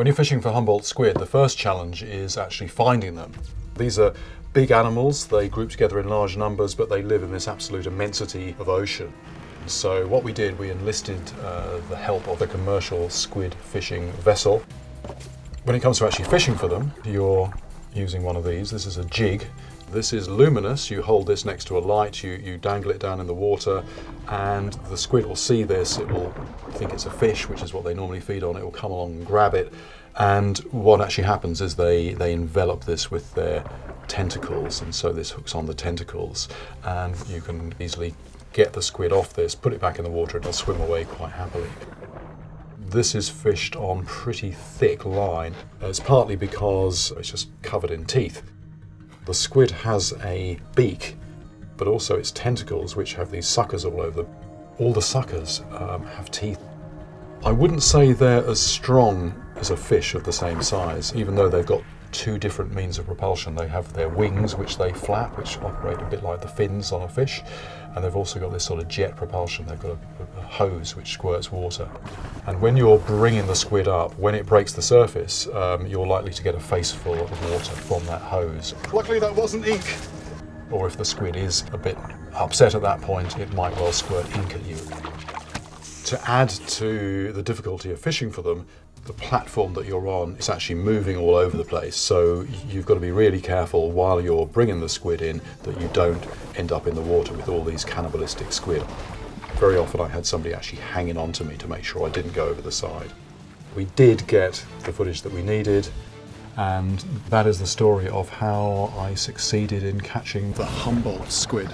When you're fishing for Humboldt squid, the first challenge is actually finding them. These are big animals, they group together in large numbers, but they live in this absolute immensity of ocean. So what we did, we enlisted the help of a commercial squid fishing vessel. When it comes to actually fishing for them, you're using one of these. This is a jig. This is luminous. You hold this next to a light, you dangle it down in the water, and the squid will see this. It will think it's a fish, which is what they normally feed on. It will come along and grab it. And what actually happens is they envelop this with their tentacles, and so this hooks on the tentacles, and you can easily get the squid off this, put it back in the water, and it'll swim away quite happily. This is fished on pretty thick line. It's partly because it's just covered in teeth. The squid has a beak, but also its tentacles, which have these suckers all over them. All the suckers have teeth. I wouldn't say they're as strong as a fish of the same size, even though they've got two different means of propulsion. They have their wings, which they flap, which operate a bit like the fins on a fish, and they've also got this sort of jet propulsion. They've got a hose which squirts water. And when you're bringing the squid up, when it breaks the surface, you're likely to get a face full of water from that hose. Luckily that wasn't ink. Or if the squid is a bit upset at that point, it might well squirt ink at you. To add to the difficulty of fishing for them, the platform that you're on is actually moving all over the place, so you've got to be really careful while you're bringing the squid in that you don't end up in the water with all these cannibalistic squid. Very often I had somebody actually hanging on to me to make sure I didn't go over the side. We did get the footage that we needed, and that is the story of how I succeeded in catching the Humboldt squid.